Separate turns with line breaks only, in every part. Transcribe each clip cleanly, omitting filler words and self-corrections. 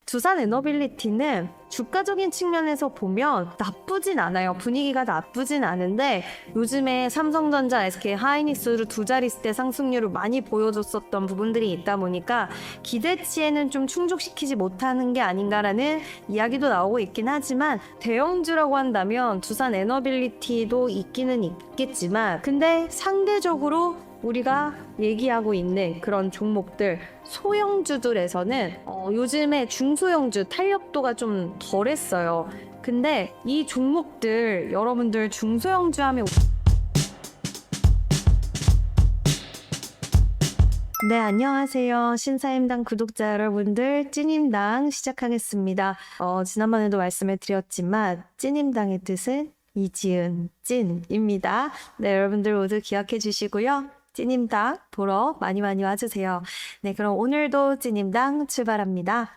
두산 에너빌리티는 주가적인 측면에서 보면 나쁘진 않아요. 분위기가 나쁘진 않은데 요즘에 삼성전자, SK 하이닉스로 두 자릿대 상승률을 많이 보여줬었던 부분들이 있다 보니까 기대치에는 좀 충족시키지 못하는 게 아닌가라는 이야기도 나오고 있긴 하지만 대형주라고 한다면 두산 에너빌리티도 있기는 있겠지만 근데 상대적으로 우리가 얘기하고 있는 그런 종목들 소형주들에서는 요즘에 중소형주 탄력도가 좀 덜했어요. 근데 이 종목들 여러분들 중소형주 하면 네, 안녕하세요. 신사임당 구독자 여러분들, 찐임당 시작하겠습니다. 지난번에도 말씀을 드렸지만 찐임당의 뜻은 이지은 찐입니다. 네, 여러분들 모두 기억해 주시고요. 찐임당 보러 많이 와주세요. 네, 그럼 오늘도 찐임당 출발합니다.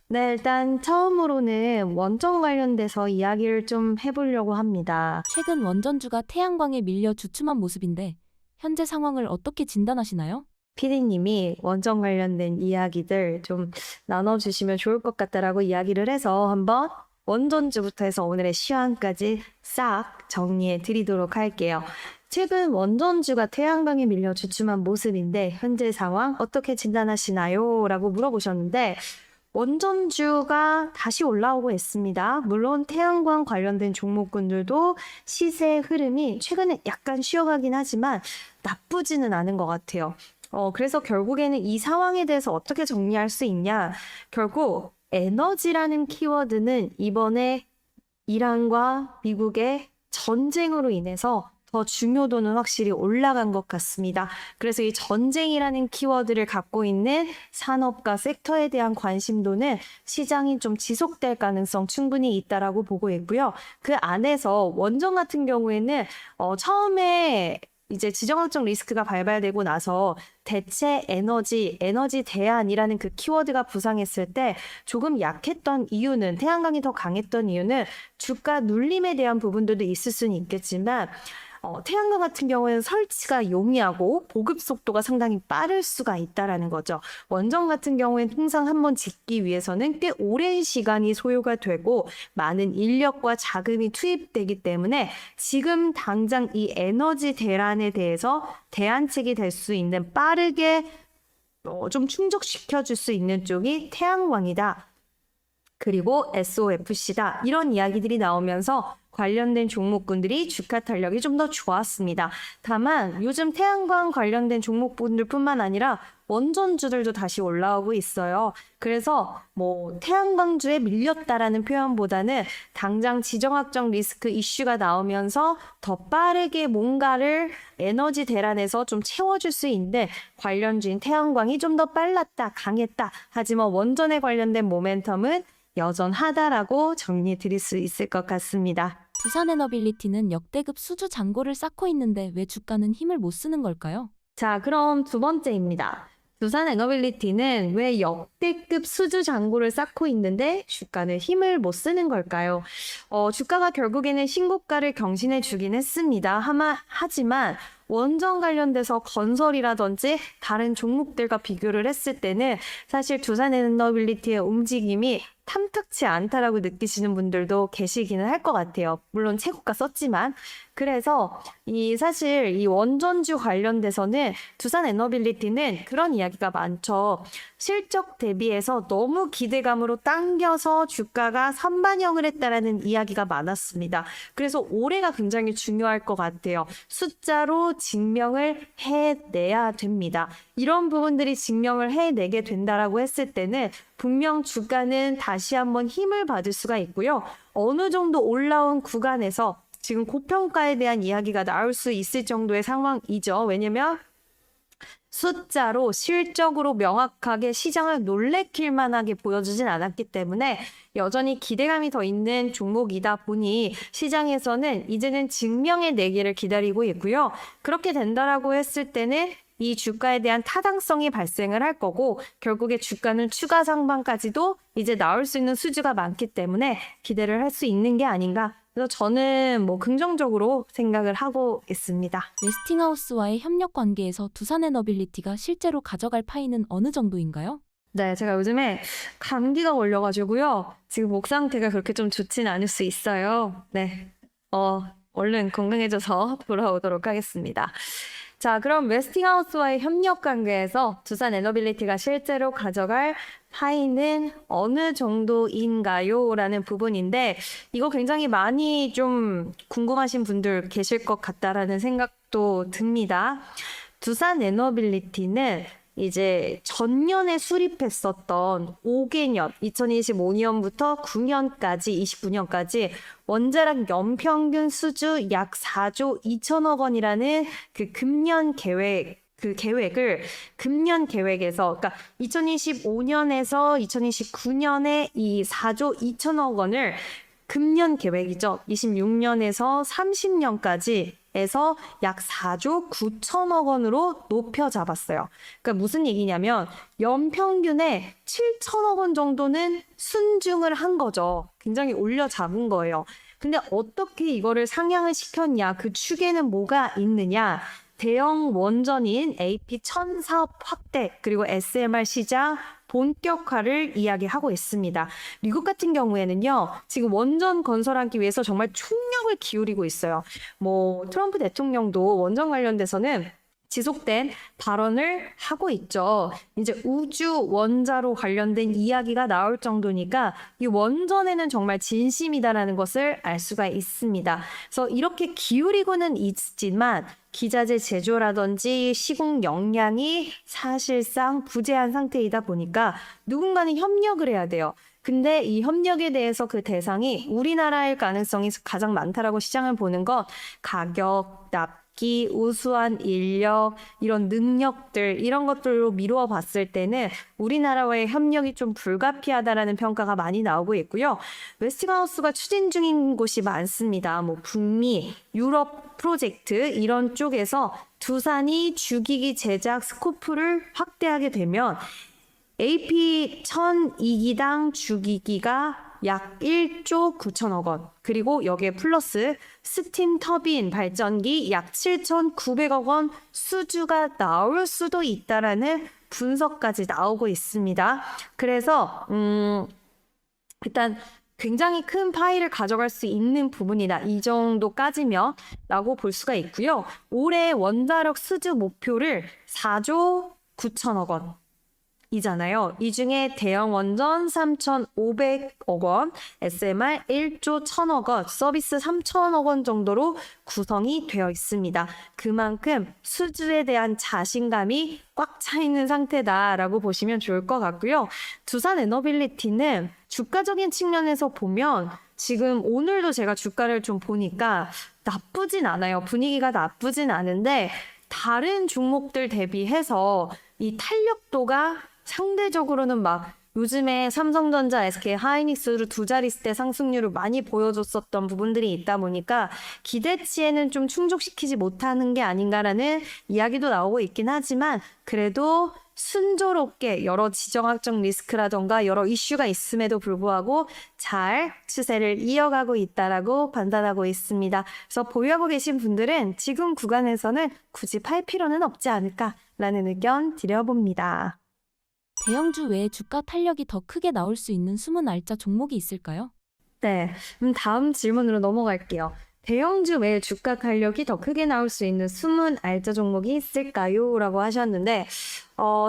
네, 일단 처음으로는 원전 관련돼서 이야기를 좀 해보려고 합니다.
최근 원전주가 태양광에 밀려 주춤한 모습인데 현재 상황을 어떻게 진단하시나요?
피디님이 원전 관련된 이야기들 좀 나눠주시면 좋을 것 같다라고 이야기를 해서 한번 원전주부터 해서 오늘의 시황까지 싹 정리해 드리도록 할게요. 최근 원전주가 태양광에 밀려 주춤한 모습인데 현재 상황 어떻게 진단하시나요? 라고 물어보셨는데 원전주가 다시 올라오고 있습니다. 물론 태양광 관련된 종목군들도 시세 흐름이 최근에 약간 쉬어가긴 하지만 나쁘지는 않은 것 같아요. 그래서 결국에는 이 상황에 대해서 어떻게 정리할 수 있냐? 결국 에너지라는 키워드는 이번에 이란과 미국의 전쟁으로 인해서 더 중요도는 확실히 올라간 것 같습니다. 그래서 이 전쟁이라는 키워드를 갖고 있는 산업과 섹터에 대한 관심도는 시장이 좀 지속될 가능성 충분히 있다라고 보고 있고요. 그 안에서 원전 같은 경우에는 처음에 이제 지정학적 리스크가 발발되고 나서 대체 에너지 대안이라는 그 키워드가 부상했을 때 조금 약했던 이유는 태양광이 더 강했던 이유는 주가 눌림에 대한 부분들도 있을 수는 있겠지만 태양광 같은 경우에는 설치가 용이하고 보급 속도가 상당히 빠를 수가 있다라는 거죠. 원전 같은 경우에는 통상 한번 짓기 위해서는 꽤 오랜 시간이 소요가 되고 많은 인력과 자금이 투입되기 때문에 지금 당장 이 에너지 대란에 대해서 대안책이 될 수 있는 빠르게 좀 충족시켜 줄 수 있는 쪽이 태양광이다. 그리고 SOFC다. 이런 이야기들이 나오면서 관련된 종목군들이 주가 탄력이 좀 더 좋았습니다. 다만 요즘 태양광 관련된 종목군들뿐만 아니라 원전주들도 다시 올라오고 있어요. 그래서 태양광주에 밀렸다라는 표현보다는 당장 지정학적 리스크 이슈가 나오면서 더 빠르게 뭔가를 에너지 대란에서 좀 채워줄 수 있는 관련주인 태양광이 좀 더 빨랐다, 강했다. 하지만 원전에 관련된 모멘텀은 여전하다라고 정리해 드릴 수 있을 것 같습니다.
두산에너빌리티는 역대급 수주 잔고를 쌓고 있는데 왜 주가는 힘을 못 쓰는 걸까요?
자, 그럼 두 번째입니다. 두산 에너빌리티는 왜 역대급 수주 잔고를 쌓고 있는데 주가는 힘을 못 쓰는 걸까요? 주가가 결국에는 신고가를 경신해 주긴 했습니다. 하지만 원전 관련돼서 건설이라든지 다른 종목들과 비교를 했을 때는 사실 두산 에너빌리티의 움직임이 탐탁치 않다라고 느끼시는 분들도 계시기는 할 것 같아요. 물론 최고가 썼지만. 그래서 사실 이 원전주 관련돼서는 두산 에너빌리티는 그런 이야기가 많죠. 실적 대비해서 너무 기대감으로 당겨서 주가가 선반영을 했다라는 이야기가 많았습니다. 그래서 올해가 굉장히 중요할 것 같아요. 숫자로 증명을 해내야 됩니다. 이런 부분들이 증명을 해내게 된다라고 했을 때는 분명 주가는 다시 한번 힘을 받을 수가 있고요. 어느 정도 올라온 구간에서 지금 고평가에 대한 이야기가 나올 수 있을 정도의 상황이죠. 왜냐면 숫자로 실적으로 명확하게 시장을 놀래킬 만하게 보여주진 않았기 때문에 여전히 기대감이 더 있는 종목이다 보니 시장에서는 이제는 증명해내기를 기다리고 있고요. 그렇게 된다라고 했을 때는 이 주가에 대한 타당성이 발생을 할 거고 결국에 주가는 추가 상방까지도 이제 나올 수 있는 수주가 많기 때문에 기대를 할 수 있는 게 아닌가. 그래서 저는 긍정적으로 생각을 하고 있습니다.
웨스팅하우스와의 협력 관계에서 두산에너빌리티가 실제로 가져갈 파이는 어느 정도인가요?
네, 제가 요즘에 감기가 걸려가지고요. 지금 목 상태가 그렇게 좀 좋진 않을 수 있어요. 네, 얼른 건강해져서 돌아오도록 하겠습니다. 자, 그럼 웨스팅하우스와의 협력 관계에서 두산 에너빌리티가 실제로 가져갈 파이는 어느 정도인가요? 라는 부분인데, 이거 굉장히 많이 좀 궁금하신 분들 계실 것 같다라는 생각도 듭니다. 두산 에너빌리티는 이제 전년에 수립했었던 5개년, 2025년부터 9년까지, 29년까지 원자력 연평균 수주 약 4조 2천억 원이라는 그 금년 계획, 그 계획을 금년 계획에서, 그러니까 2025년에서 2029년에 이 4조 2천억 원을 금년 계획이죠. 26년에서 30년까지 에서 약 4조 9천억 원으로 높여 잡았어요. 그러니까 무슨 얘기냐면 연평균에 7천억 원 정도는 순증을 한 거죠. 굉장히 올려 잡은 거예요. 근데 어떻게 이거를 상향을 시켰냐? 그 축에는 뭐가 있느냐? 대형 원전인 AP1000 사업 확대, 그리고 SMR 시장 본격화를 이야기하고 있습니다. 미국 같은 경우에는요, 지금 원전 건설하기 위해서 정말 총력을 기울이고 있어요. 트럼프 대통령도 원전 관련돼서는 지속된 발언을 하고 있죠. 이제 우주 원자로 관련된 이야기가 나올 정도니까 이 원전에는 정말 진심이다라는 것을 알 수가 있습니다. 그래서 이렇게 기울이고는 있지만 기자재 제조라든지 시공 역량이 사실상 부재한 상태이다 보니까 누군가는 협력을 해야 돼요. 근데 이 협력에 대해서 그 대상이 우리나라일 가능성이 가장 많다라고 시장을 보는 건 가격, 납기, 우수한 인력, 이런 능력들, 이런 것들로 미루어 봤을 때는 우리나라와의 협력이 좀 불가피하다라는 평가가 많이 나오고 있고요. 웨스팅하우스가 추진 중인 곳이 많습니다. 북미, 유럽 프로젝트 이런 쪽에서 두산이 주기기 제작 스코프를 확대하게 되면 AP1000 2기당 주기기가 약 1조 9천억 원, 그리고 여기에 플러스 스팀 터빈 발전기 약 7,900억 원 수주가 나올 수도 있다라는 분석까지 나오고 있습니다. 그래서 일단 굉장히 큰 파이를 가져갈 수 있는 부분이다. 이 정도까지면 라고 볼 수가 있고요. 올해 원자력 수주 목표를 4조 9천억 원. 이잖아요. 이 중에 대형 원전 3,500억 원, SMR 1조 1,000억 원, 서비스 3,000억 원 정도로 구성이 되어 있습니다. 그만큼 수주에 대한 자신감이 꽉 차 있는 상태다라고 보시면 좋을 것 같고요. 두산 에너빌리티는 주가적인 측면에서 보면 지금 오늘도 제가 주가를 좀 보니까 나쁘진 않아요. 분위기가 나쁘진 않은데 다른 종목들 대비해서 이 탄력도가 상대적으로는 요즘에 삼성전자, SK 하이닉스로 두 자릿대 상승률을 많이 보여줬었던 부분들이 있다 보니까 기대치에는 좀 충족시키지 못하는 게 아닌가라는 이야기도 나오고 있긴 하지만 그래도 순조롭게 여러 지정학적 리스크라던가 여러 이슈가 있음에도 불구하고 잘 추세를 이어가고 있다라고 판단하고 있습니다. 그래서 보유하고 계신 분들은 지금 구간에서는 굳이 팔 필요는 없지 않을까라는 의견 드려봅니다.
대형주 외에 주가 탄력이 더 크게 나올 수 있는 숨은 알짜 종목이 있을까요?
네, 다음 질문으로 넘어갈게요. 대형주 외에 주가 탄력이 더 크게 나올 수 있는 숨은 알짜 종목이 있을까요? 라고 하셨는데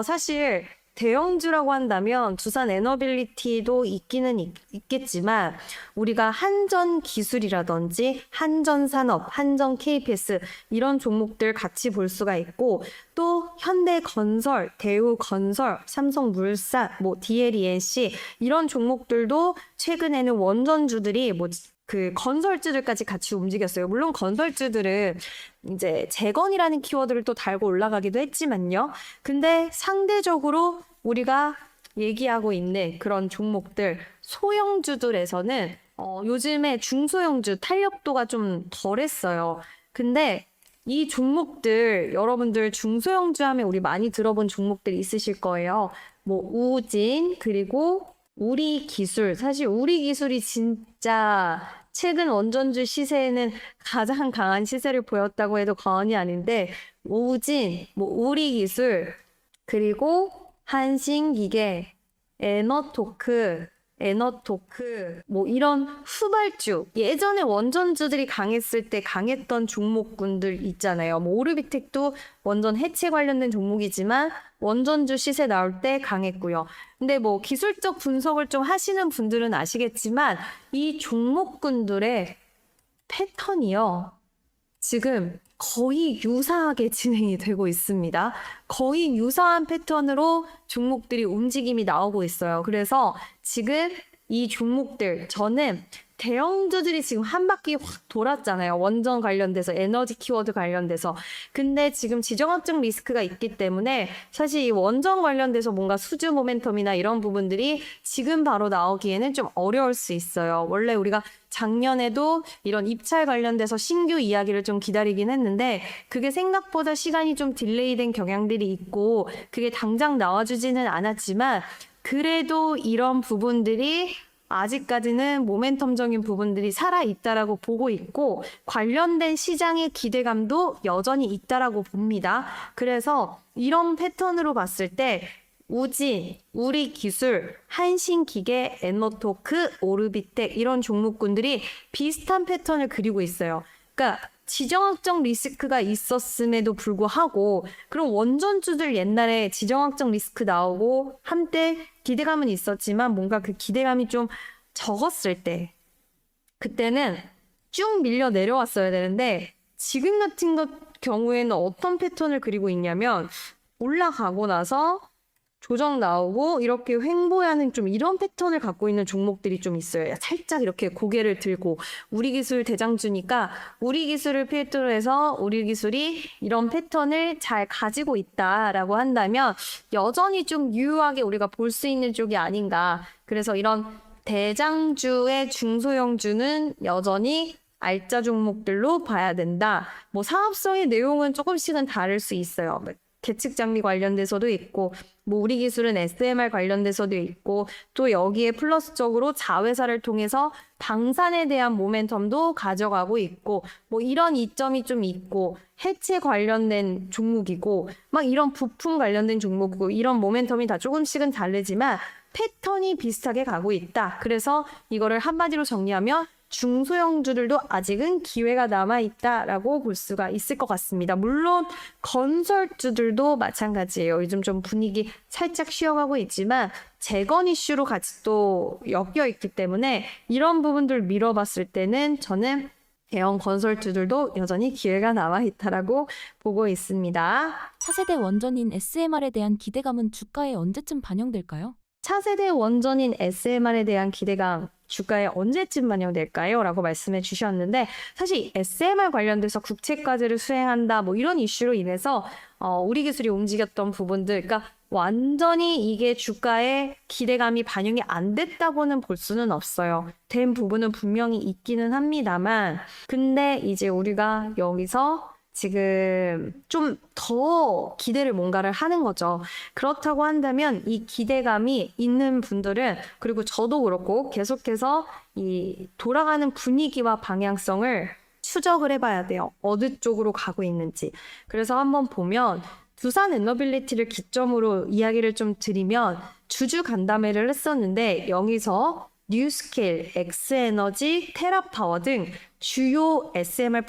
사실 대형주라고 한다면 두산 에너빌리티도 있기는 있겠지만 우리가 한전 기술이라든지 한전 산업, 한전 KPS 이런 종목들 같이 볼 수가 있고 또 현대건설, 대우건설, 삼성물산, DLENC 이런 종목들도 최근에는 원전주들이 그 건설주들까지 같이 움직였어요. 물론 건설주들은 이제 재건이라는 키워드를 또 달고 올라가기도 했지만요. 근데 상대적으로 우리가 얘기하고 있는 그런 종목들, 소형주들에서는 요즘에 중소형주 탄력도가 좀 덜했어요. 근데 이 종목들, 여러분들 중소형주 하면 우리 많이 들어본 종목들 있으실 거예요. 우진, 그리고 우리기술. 사실 우리기술이 진짜 최근 원전주 시세에는 가장 강한 시세를 보였다고 해도 과언이 아닌데 우진, 우리기술, 그리고 한신기계, 에너토크, 뭐 이런 후발주, 예전에 원전주들이 강했을 때 강했던 종목군들 있잖아요. 뭐 오르비텍도 원전 해체 관련된 종목이지만 원전주 시세 나올 때 강했고요. 근데 뭐 기술적 분석을 좀 하시는 분들은 아시겠지만 이 종목군들의 패턴이요. 지금 거의 유사하게 진행이 되고 있습니다. 거의 유사한 패턴으로 종목들이 움직임이 나오고 있어요. 그래서 지금 이 종목들, 저는 대형주들이 지금 한 바퀴 확 돌았잖아요. 원전 관련돼서, 에너지 키워드 관련돼서. 근데 지금 지정학적 리스크가 있기 때문에 사실 이 원전 관련돼서 뭔가 수주 모멘텀이나 이런 부분들이 지금 바로 나오기에는 좀 어려울 수 있어요. 원래 우리가 작년에도 이런 입찰 관련돼서 신규 이야기를 좀 기다리긴 했는데 그게 생각보다 시간이 좀 딜레이된 경향들이 있고 그게 당장 나와주지는 않았지만 그래도 이런 부분들이 아직까지는 모멘텀적인 부분들이 살아있다라고 보고 있고 관련된 시장의 기대감도 여전히 있다라고 봅니다. 그래서 이런 패턴으로 봤을 때 우진, 우리기술, 한신기계, 에너토크, 오르비텍 이런 종목군들이 비슷한 패턴을 그리고 있어요. 그러니까 지정학적 리스크가 있었음에도 불구하고 그럼 원전주들 옛날에 지정학적 리스크 나오고 한때 기대감은 있었지만 뭔가 그 기대감이 좀 적었을 때 그때는 쭉 밀려 내려왔어야 되는데 지금 같은 경우에는 어떤 패턴을 그리고 있냐면 올라가고 나서 조정 나오고 이렇게 횡보하는 좀 이런 패턴을 갖고 있는 종목들이 좀 있어요. 살짝 이렇게 고개를 들고 우리 기술 대장주니까 우리 기술을 필두로 해서 우리 기술이 이런 패턴을 잘 가지고 있다라고 한다면 여전히 좀 유효하게 우리가 볼 수 있는 쪽이 아닌가. 그래서 이런 대장주의 중소형주는 여전히 알짜 종목들로 봐야 된다. 뭐 사업성의 내용은 조금씩은 다를 수 있어요. 계측 장비 관련돼서도 있고 뭐 우리 기술은 SMR 관련돼서도 있고 또 여기에 플러스적으로 자회사를 통해서 방산에 대한 모멘텀도 가져가고 있고 뭐 이런 이점이 좀 있고 해체 관련된 종목이고 막 이런 부품 관련된 종목이고 이런 모멘텀이 다 조금씩은 다르지만 패턴이 비슷하게 가고 있다. 그래서 이거를 한마디로 정리하면 중소형주들도 아직은 기회가 남아있다라고 볼 수가 있을 것 같습니다. 물론 건설주들도 마찬가지예요. 요즘 좀 분위기 살짝 쉬어가고 있지만 재건 이슈로 같이 또 엮여 있기 때문에 이런 부분들 밀어봤을 때는 저는 대형 건설주들도 여전히 기회가 남아있다라고 보고 있습니다.
차세대 원전인 SMR에 대한 기대감은 주가에 언제쯤 반영될까요?
차세대 원전인 SMR에 대한 기대감 주가에 언제쯤 반영될까요? 라고 말씀해 주셨는데 사실 SMR 관련돼서 국채과제를 수행한다 뭐 이런 이슈로 인해서 우리 기술이 움직였던 부분들 그러니까 완전히 이게 주가에 기대감이 반영이 안 됐다고는 볼 수는 없어요. 된 부분은 분명히 있기는 합니다만 근데 이제 우리가 여기서 지금 좀 더 기대를 뭔가를 하는 거죠. 그렇다고 한다면 이 기대감이 있는 분들은 그리고 저도 그렇고 계속해서 이 돌아가는 분위기와 방향성을 추적을 해봐야 돼요. 어느 쪽으로 가고 있는지. 그래서 한번 보면 두산 에너빌리티를 기점으로 이야기를 좀 드리면 주주 간담회를 했었는데 여기서 뉴스케일, 엑스에너지, 테라파워 등 주요 SMR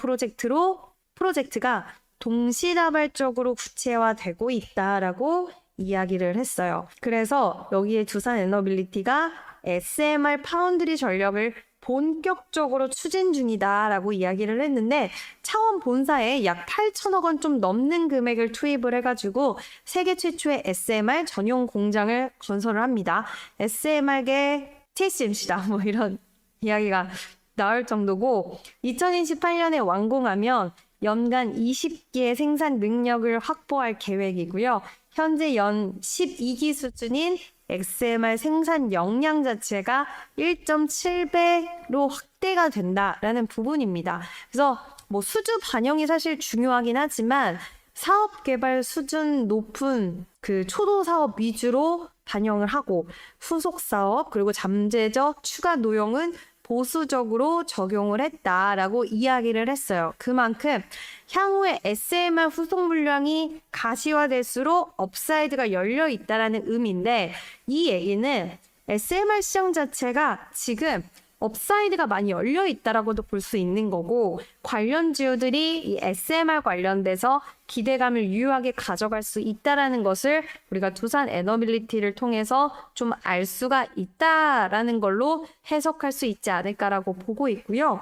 프로젝트가 동시다발적으로 구체화되고 있다라고 이야기를 했어요. 그래서 여기에 두산 에너빌리티가 SMR 파운드리 전력을 본격적으로 추진 중이다라고 이야기를 했는데 차원 본사에 약 8천억 원 좀 넘는 금액을 투입을 해가지고 세계 최초의 SMR 전용 공장을 건설을 합니다. SMR계 TSMC다 뭐 이런 이야기가 나올 정도고 2028년에 완공하면 연간 20개의 생산 능력을 확보할 계획이고요. 현재 연 12기 수준인 XMR 생산 역량 자체가 1.7배로 확대가 된다라는 부분입니다. 그래서 뭐 수주 반영이 사실 중요하긴 하지만 사업 개발 수준 높은 그 초도 사업 위주로 반영을 하고 후속 사업 그리고 잠재적 추가 노용은 보수적으로 적용을 했다라고 이야기를 했어요. 그만큼 향후에 SMR 후속 물량이 가시화될수록 업사이드가 열려 있다라는 의미인데, 이 얘기는 SMR 시장 자체가 지금 업사이드가 많이 열려 있다라고도 볼 수 있는 거고, 관련주들이 이 SMR 관련돼서 기대감을 유효하게 가져갈 수 있다라는 것을 우리가 두산 에너빌리티를 통해서 좀 알 수가 있다라는 걸로 해석할 수 있지 않을까라고 보고 있고요.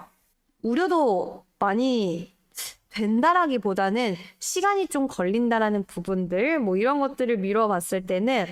우려도 많이 된다라기보다는 시간이 좀 걸린다라는 부분들, 뭐 이런 것들을 미뤄봤을 때는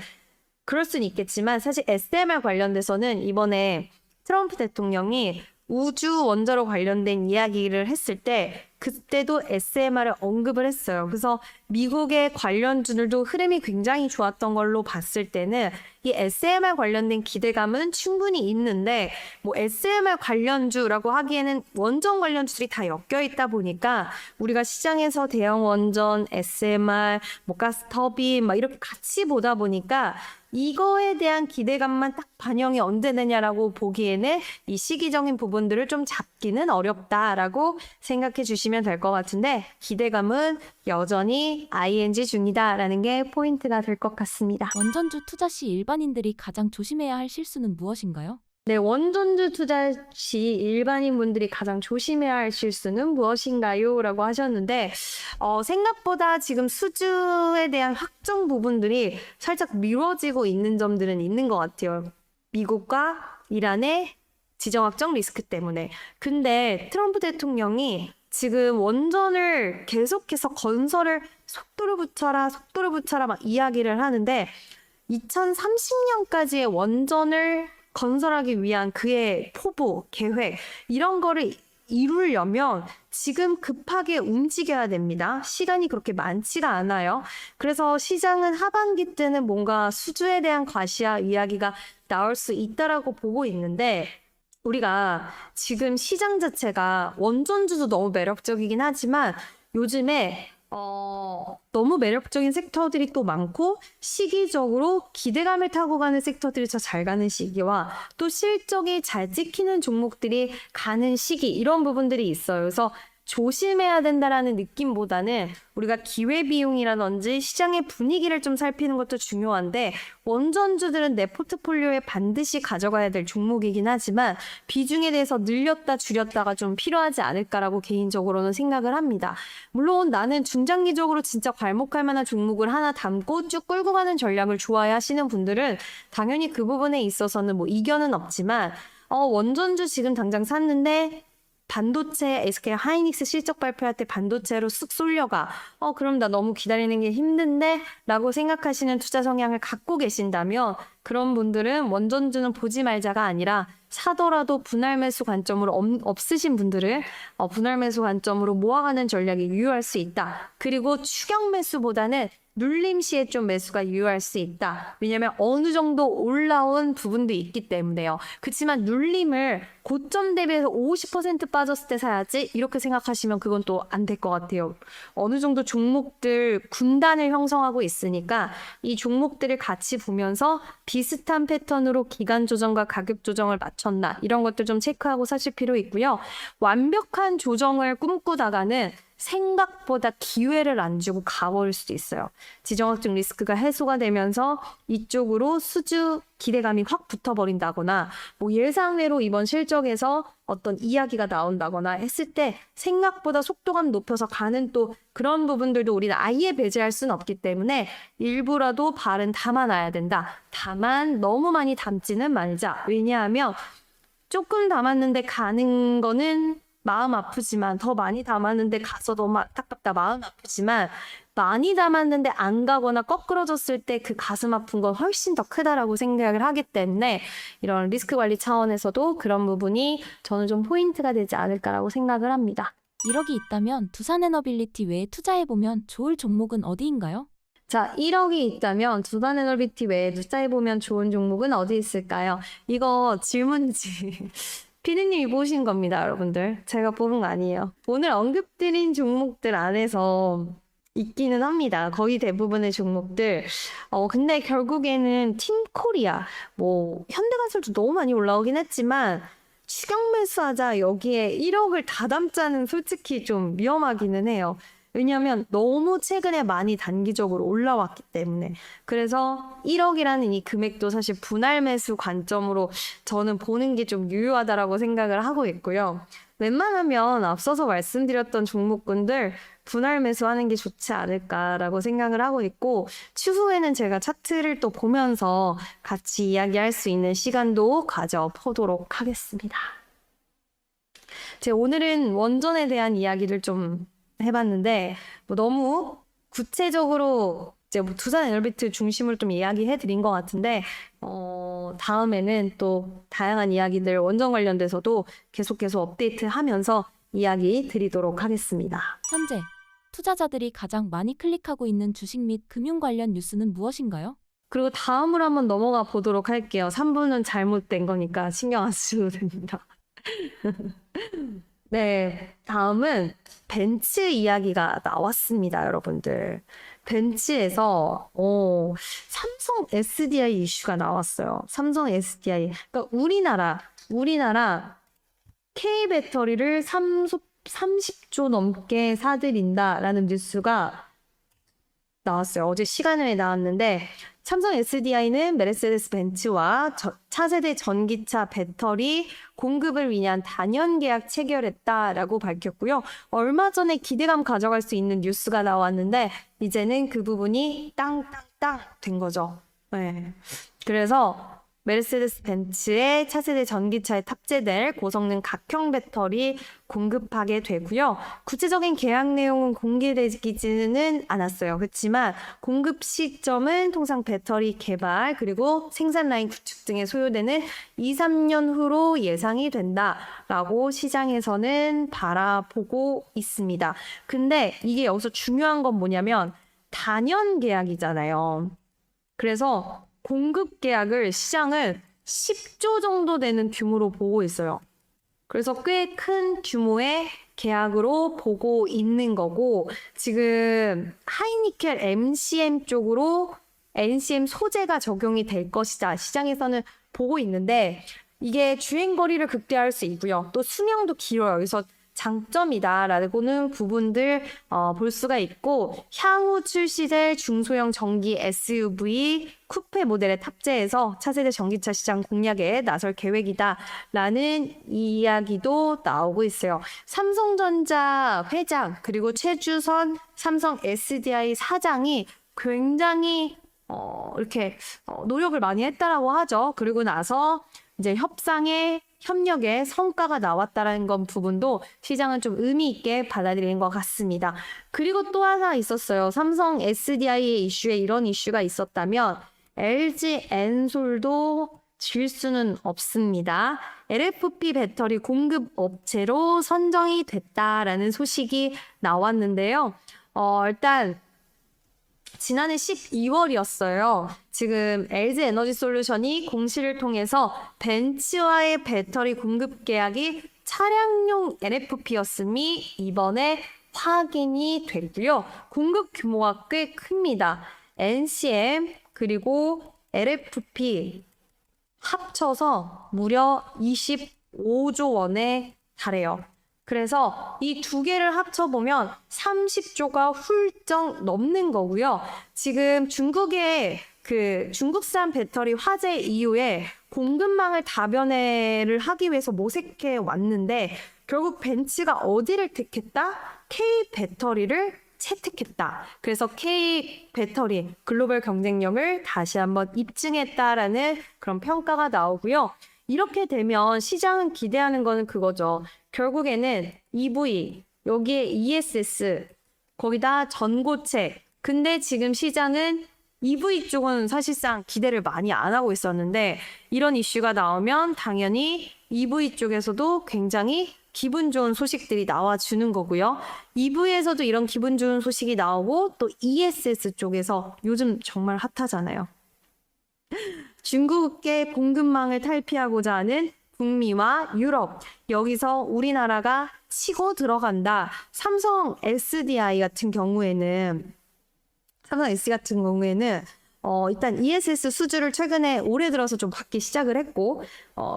그럴 수는 있겠지만, 사실 SMR 관련돼서는 이번에 트럼프 대통령이 우주 원자로 관련된 이야기를 했을 때 그때도 SMR을 언급을 했어요. 그래서 미국의 관련주들도 흐름이 굉장히 좋았던 걸로 봤을 때는 이 SMR 관련된 기대감은 충분히 있는데, 뭐 SMR 관련주라고 하기에는 원전 관련주들이 다 엮여 있다 보니까 우리가 시장에서 대형 원전, SMR, 뭐 가스 터빈 막 이렇게 같이 보다 보니까 이거에 대한 기대감만 딱 반영이 언제 되냐라고 보기에는 이 시기적인 부분들을 좀 잡기는 어렵다라고 생각해 주시면 될 것 같은데, 기대감은 여전히 ING 중이다라는 게 포인트가 될 것 같습니다.
원전주 투자 시 일반인들이 가장 조심해야 할 실수는 무엇인가요?
네, 원전주 투자 시 일반인분들이 가장 조심해야 할 실수는 무엇인가요? 라고 하셨는데, 생각보다 지금 수주에 대한 확정 부분들이 살짝 미뤄지고 있는 점들은 있는 것 같아요. 미국과 이란의 지정학적 리스크 때문에. 근데 트럼프 대통령이 지금 원전을 계속해서 건설을 속도를 붙여라 막 이야기를 하는데, 2030년까지의 원전을 건설하기 위한 그의 포부, 계획, 이런 거를 이루려면 지금 급하게 움직여야 됩니다. 시간이 그렇게 많지가 않아요. 그래서 시장은 하반기 때는 뭔가 수주에 대한 과시와 이야기가 나올 수 있다라고 보고 있는데, 우리가 지금 시장 자체가 원전주도 너무 매력적이긴 하지만 요즘에 너무 매력적인 섹터들이 또 많고, 시기적으로 기대감을 타고 가는 섹터들이 더 잘 가는 시기와 또 실적이 잘 찍히는 종목들이 가는 시기, 이런 부분들이 있어요. 그래서 조심해야 된다라는 느낌보다는 우리가 기회비용이라든지 시장의 분위기를 좀 살피는 것도 중요한데, 원전주들은 내 포트폴리오에 반드시 가져가야 될 종목이긴 하지만 비중에 대해서 늘렸다 줄였다가 좀 필요하지 않을까라고 개인적으로는 생각을 합니다. 물론 나는 중장기적으로 진짜 괄목할 만한 종목을 하나 담고 쭉 끌고 가는 전략을 좋아해 하시는 분들은 당연히 그 부분에 있어서는 뭐 이견은 없지만, 원전주 지금 당장 샀는데 반도체 SK 하이닉스 실적 발표할 때 반도체로 쑥 쏠려가. 그럼 나 너무 기다리는 게 힘든데? 라고 생각하시는 투자 성향을 갖고 계신다면, 그런 분들은 원전주는 보지 말자가 아니라 사더라도 분할 매수 관점으로 없으신 분들은 분할 매수 관점으로 모아가는 전략이 유효할 수 있다. 그리고 추격 매수보다는 눌림 시에 좀 매수가 유효할 수 있다. 왜냐하면 어느 정도 올라온 부분도 있기 때문에요. 그렇지만 눌림을 고점 대비해서 50% 빠졌을 때 사야지, 이렇게 생각하시면 그건 또 안 될 것 같아요. 어느 정도 종목들 군단을 형성하고 있으니까 이 종목들을 같이 보면서 비슷한 패턴으로 기간 조정과 가격 조정을 맞췄나, 이런 것들 좀 체크하고 사실 필요 있고요. 완벽한 조정을 꿈꾸다가는 생각보다 기회를 안 주고 가버릴 수도 있어요. 지정학적 리스크가 해소가 되면서 이쪽으로 수주 기대감이 확 붙어버린다거나, 뭐 예상외로 이번 실적에서 어떤 이야기가 나온다거나 했을 때 생각보다 속도감 높여서 가는 또 그런 부분들도 우리는 아예 배제할 수는 없기 때문에 일부라도 발은 담아놔야 된다. 다만 너무 많이 담지는 말자. 왜냐하면 조금 담았는데 가는 거는 마음 아프지만, 더 많이 담았는데 가서 너무 안타깝다, 마음 아프지만, 많이 담았는데 안 가거나 거꾸러졌을 때 그 가슴 아픈 건 훨씬 더 크다라고 생각을 하기 때문에, 이런 리스크 관리 차원에서도 그런 부분이 저는 좀 포인트가 되지 않을까라고 생각을 합니다.
1억이 있다면 두산에너빌리티 외에 투자해보면 좋을 종목은 어디인가요?
자, 1억이 있다면 두산에너빌리티 외에 투자해보면 좋은 종목은 어디 있을까요? 이거 질문지 피디님이 보신 겁니다, 여러분들. 제가 뽑은 거 아니에요. 오늘 언급드린 종목들 안에서 있기는 합니다. 거의 대부분의 종목들. 근데 결국에는 팀코리아, 뭐 현대건설도 너무 많이 올라오긴 했지만 추격 매수하자 여기에 1억을 다 담자는 솔직히 좀 위험하기는 해요. 왜냐하면 너무 최근에 많이 단기적으로 올라왔기 때문에. 그래서 1억이라는 이 금액도 사실 분할 매수 관점으로 저는 보는 게 좀 유효하다라고 생각을 하고 있고요. 웬만하면 앞서서 말씀드렸던 종목군들 분할 매수하는 게 좋지 않을까라고 생각을 하고 있고, 추후에는 제가 차트를 또 보면서 같이 이야기할 수 있는 시간도 가져보도록 하겠습니다. 제가 오늘은 원전에 대한 이야기를 좀 해봤는데, 뭐 너무 구체적으로 이제 뭐 두산에너비트 중심으로 좀 이야기해 드린 것 같은데, 다음에는 또 다양한 이야기들 원전 관련돼서도 계속 업데이트 하면서 이야기 드리도록 하겠습니다.
현재 투자자들이 가장 많이 클릭하고 있는 주식 및 금융 관련 뉴스는 무엇인가요?
그리고 다음으로 한번 넘어가 보도록 할게요. 3부는 잘못된 거니까 신경 안 쓰셔도 됩니다. 네, 다음은 벤츠 이야기가 나왔습니다, 여러분들. 벤츠에서 삼성 SDI 이슈가 나왔어요. 삼성 SDI. 그러니까 우리나라 K 배터리를 30조 넘게 사들인다라는 뉴스가 나왔어요. 어제 시간에 나왔는데, 삼성 SDI는 메르세데스 벤츠와 차세대 전기차 배터리 공급을 위한 단연 계약 체결했다라고 밝혔고요. 얼마 전에 기대감 가져갈 수 있는 뉴스가 나왔는데, 이제는 그 부분이 땅땅땅 된 거죠. 네. 그래서 메르세데스 벤츠의 차세대 전기차에 탑재될 고성능 각형 배터리 공급하게 되고요. 구체적인 계약 내용은 공개되지는 않았어요. 그렇지만 공급 시점은 통상 배터리 개발 그리고 생산 라인 구축 등에 소요되는 2, 3년 후로 예상이 된다라고 시장에서는 바라보고 있습니다. 근데 이게 여기서 중요한 건 뭐냐면 단연 계약이잖아요. 그래서 공급 계약을 시장은 10조 정도 되는 규모로 보고 있어요. 그래서 꽤 큰 규모의 계약으로 보고 있는 거고, 지금 하이니켈 MCM 쪽으로 NCM 소재가 적용이 될 것이다. 시장에서는 보고 있는데, 이게 주행 거리를 극대화할 수 있고요. 또 수명도 길어요. 그래서 장점이다라고는 부분들 볼 수가 있고, 향후 출시될 중소형 전기 SUV 쿠페 모델에 탑재해서 차세대 전기차 시장 공략에 나설 계획이다라는 이야기도 나오고 있어요. 삼성전자 회장 그리고 최주선 삼성 SDI 사장이 굉장히 이렇게 노력을 많이 했다라고 하죠. 그리고 나서 이제 협력에 성과가 나왔다라는 건 부분도 시장은 좀 의미 있게 받아들이는 것 같습니다. 그리고 또 하나 있었어요. 삼성 SDI의 이슈에 이런 이슈가 있었다면 LG 엔솔도 질 수는 없습니다. LFP 배터리 공급 업체로 선정이 됐다라는 소식이 나왔는데요. 일단 지난해 12월이었어요. 지금 LG 에너지 솔루션이 공시를 통해서 벤츠와의 배터리 공급 계약이 차량용 LFP였음이 이번에 확인이 됐고요. 공급 규모가 꽤 큽니다. NCM 그리고 LFP 합쳐서 무려 25조 원에 달해요. 그래서 이 두 개를 합쳐보면 30조가 훌쩍 넘는 거고요. 지금 중국의 중국산 배터리 화재 이후에 공급망을 다변화를 하기 위해서 모색해 왔는데, 결국 벤츠가 어디를 택했다? K 배터리를 채택했다. 그래서 K 배터리 글로벌 경쟁력을 다시 한번 입증했다라는 그런 평가가 나오고요. 이렇게 되면 시장은 기대하는 거는 그거죠. 결국에는 EV, 여기에 ESS, 거기다 전고체. 근데 지금 시장은 EV 쪽은 사실상 기대를 많이 안 하고 있었는데, 이런 이슈가 나오면 당연히 EV 쪽에서도 굉장히 기분 좋은 소식들이 나와주는 거고요. EV에서도 이런 기분 좋은 소식이 나오고, 또 ESS 쪽에서 요즘 정말 핫하잖아요. 중국의 공급망을 탈피하고자 하는 북미와 유럽, 여기서 우리나라가 치고 들어간다. 삼성 SDI 같은 경우에는 일단 ESS 수주를 최근에 올해 들어서 좀 받기 시작을 했고,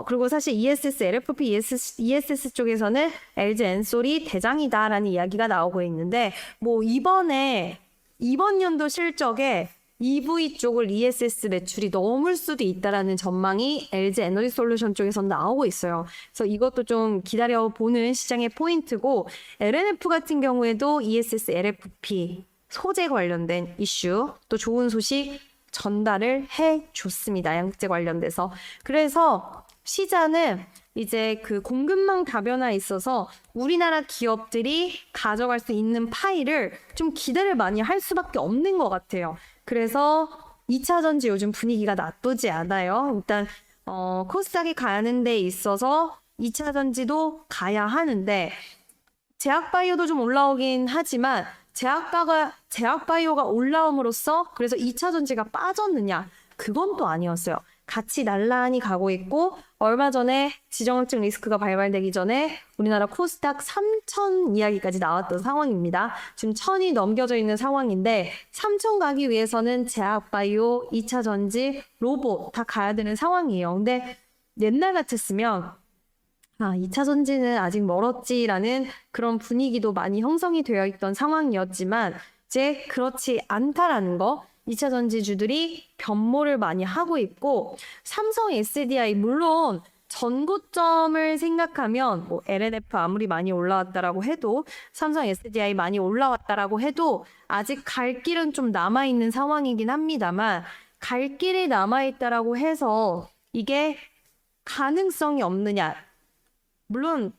그리고 사실 ESS, LFP, ESS 쪽에서는 LG 엔솔이 대장이다라는 이야기가 나오고 있는데, 뭐 이번 연도 실적에 EV 쪽을 ESS 매출이 넘을 수도 있다라는 전망이 LG 에너지 솔루션 쪽에서 나오고 있어요. 그래서 이것도 좀 기다려보는 시장의 포인트고, LNF 같은 경우에도 ESS, LFP 소재 관련된 이슈, 또 좋은 소식 전달을 해줬습니다. 양극재 관련돼서. 그래서 시장은 이제 그 공급망 다변화에 있어서 우리나라 기업들이 가져갈 수 있는 파이를 좀 기대를 많이 할 수밖에 없는 것 같아요. 그래서 2차 전지 요즘 분위기가 나쁘지 않아요. 일단 코스닥이 가는 데 있어서 2차 전지도 가야 하는데 제약바이오도 좀 올라오긴 하지만 제약바이오가 올라옴으로써 그래서 2차 전지가 빠졌느냐? 그건 또 아니었어요. 같이 나란히 가고 있고 얼마 전에 지정학적 리스크가 발발되기 전에 우리나라 코스닥 3,000 이야기까지 나왔던 상황입니다. 지금 1,000이 넘겨져 있는 상황인데 3,000 가기 위해서는 제약바이오, 2차 전지, 로봇 다 가야 되는 상황이에요. 근데 옛날 같았으면 2차 전지는 아직 멀었지라는 그런 분위기도 많이 형성이 되어 있던 상황이었지만 이제 그렇지 않다라는 거 2차 전지주들이 변모를 많이 하고 있고 삼성 SDI 물론 전고점을 생각하면 뭐 LNF 아무리 많이 올라왔다라고 해도 삼성 SDI 많이 올라왔다라고 해도 아직 갈 길은 좀 남아있는 상황이긴 합니다만 갈 길이 남아있다라고 해서 이게 가능성이 없느냐 물론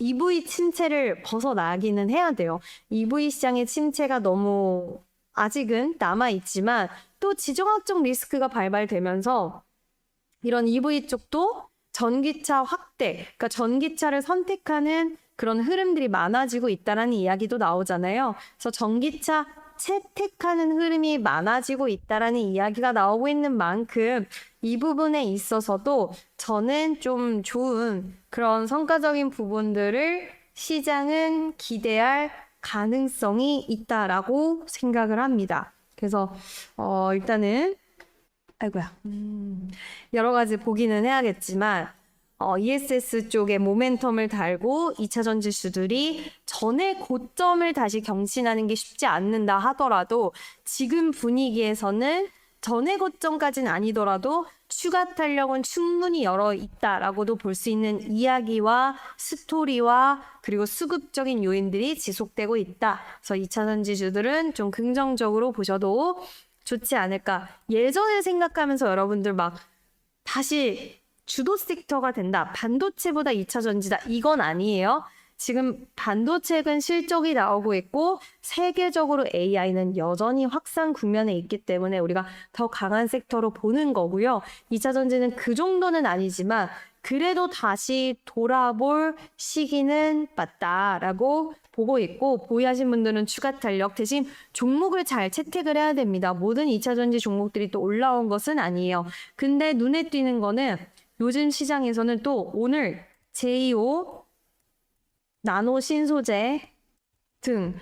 EV 침체를 벗어나기는 해야 돼요. EV 시장의 침체가 너무 아직은 남아있지만 또 지정학적 리스크가 발발되면서 이런 EV 쪽도 전기차 확대, 그러니까 전기차를 선택하는 그런 흐름들이 많아지고 있다는 이야기도 나오잖아요. 그래서 전기차 채택하는 흐름이 많아지고 있다는 이야기가 나오고 있는 만큼 이 부분에 있어서도 저는 좀 좋은 그런 성과적인 부분들을 시장은 기대할 가능성이 있다라고 생각을 합니다. 그래서 일단은 여러 가지 보기는 해야겠지만 ESS 쪽에 모멘텀을 달고 2차 전지주들이 전의 고점을 다시 경신하는 게 쉽지 않는다 하더라도 지금 분위기에서는 전의 고점까지는 아니더라도 추가 탄력은 충분히 열어 있다라고도 볼 수 있는 이야기와 스토리와 그리고 수급적인 요인들이 지속되고 있다. 그래서 2차 전지주들은 좀 긍정적으로 보셔도 좋지 않을까. 예전에 생각하면서 여러분들 막 다시 주도 섹터가 된다. 반도체보다 2차 전지다. 이건 아니에요. 지금 반도체는 실적이 나오고 있고 세계적으로 AI는 여전히 확산 국면에 있기 때문에 우리가 더 강한 섹터로 보는 거고요. 2차 전지는 그 정도는 아니지만 그래도 다시 돌아볼 시기는 맞다라고 보고 있고 보유하신 분들은 추가 탄력 대신 종목을 잘 채택을 해야 됩니다. 모든 2차 전지 종목들이 또 올라온 것은 아니에요. 근데 눈에 띄는 거는 요즘 시장에서는 또 오늘 제이오, 나노 신소재 등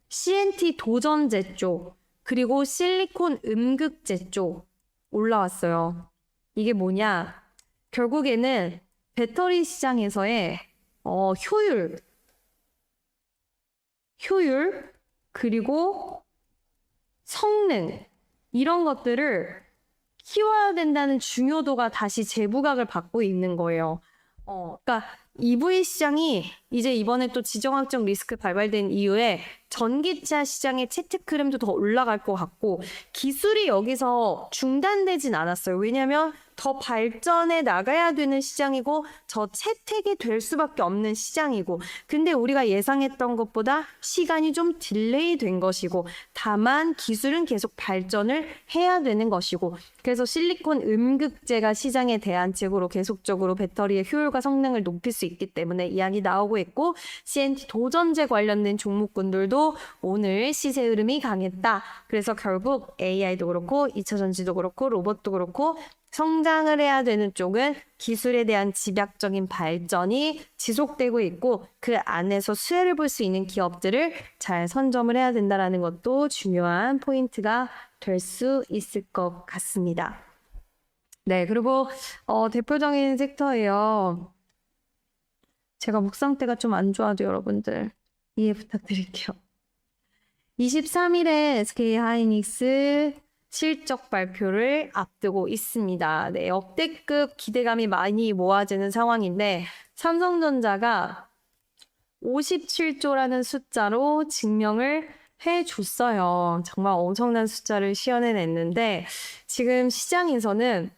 CNT 도전제 쪽 그리고 실리콘 음극재 쪽 올라왔어요. 이게 뭐냐? 결국에는 배터리 시장에서의 효율 그리고 성능 이런 것들을 키워야 된다는 중요도가 다시 재부각을 받고 있는 거예요. 그러니까 EV 시장이 이제 이번에 또 지정학적 리스크 발발된 이후에 전기차 시장의 채택 흐름도 더 올라갈 것 같고 기술이 여기서 중단되진 않았어요. 왜냐하면 더 발전해 나가야 되는 시장이고 저 채택이 될 수밖에 없는 시장이고 근데 우리가 예상했던 것보다 시간이 좀 딜레이 된 것이고 다만 기술은 계속 발전을 해야 되는 것이고 그래서 실리콘 음극재가 시장의 대안책으로 계속적으로 배터리의 효율과 성능을 높일 수 있기 때문에 이야기 나오고 있고 CNT 도전제 관련된 종목군들도 오늘 시세 흐름이 강했다. 그래서 결국 AI도 그렇고 2차 전지도 그렇고 로봇도 그렇고 성장을 해야 되는 쪽은 기술에 대한 집약적인 발전이 지속되고 있고 그 안에서 수혜를 볼 수 있는 기업들을 잘 선점을 해야 된다는 것도 중요한 포인트가 될 수 있을 것 같습니다. 네, 그리고 대표적인 섹터예요. 제가 목 상태가 좀 안 좋아도 여러분들 이해 부탁드릴게요. 23일에 SK 하이닉스 실적 발표를 앞두고 있습니다. 네, 역대급 기대감이 많이 모아지는 상황인데 삼성전자가 57조라는 숫자로 증명을 해줬어요. 정말 엄청난 숫자를 시연해냈는데 지금 시장에서는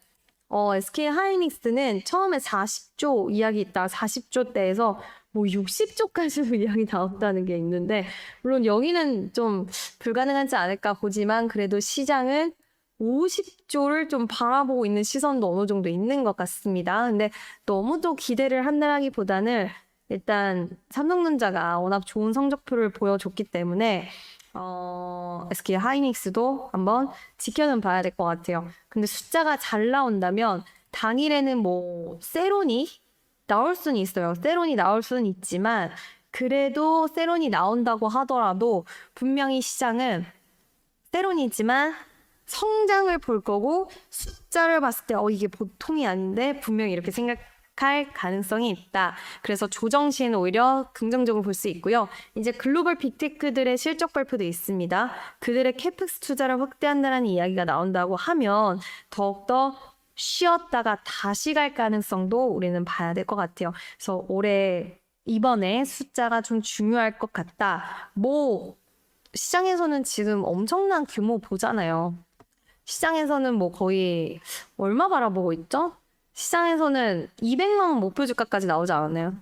SK 하이닉스는 처음에 40조 이야기 있다 40조 대에서 뭐 60조까지도 이야기 나온다는 게 있는데 물론 여기는 좀 불가능하지 않을까 보지만 그래도 시장은 50조를 좀 바라보고 있는 시선도 어느 정도 있는 것 같습니다. 근데 너무 또 기대를 한다기보다는 일단 삼성전자가 워낙 좋은 성적표를 보여줬기 때문에 SK 하이닉스도 한번 지켜는 봐야 될 것 같아요. 근데 숫자가 잘 나온다면 당일에는 뭐 세론이 나올 수는 있어요. 세론이 나올 수는 있지만 그래도 세론이 나온다고 하더라도 분명히 시장은 세론이지만 성장을 볼 거고 숫자를 봤을 때 이게 보통이 아닌데 분명히 이렇게 생각할 가능성이 있다. 그래서 조정 시에는 오히려 긍정적으로 볼 수 있고요. 이제 글로벌 빅테크들의 실적 발표도 있습니다. 그들의 캐펙스 투자를 확대한다는 이야기가 나온다고 하면 더욱더 쉬었다가 다시 갈 가능성도 우리는 봐야 될 것 같아요. 그래서 이번에 숫자가 좀 중요할 것 같다. 뭐 시장에서는 지금 엄청난 규모 보잖아요. 시장에서는 뭐 거의 얼마 바라보고 있죠? 시장에서는 200만 원 목표 주가까지 나오지 않았나요?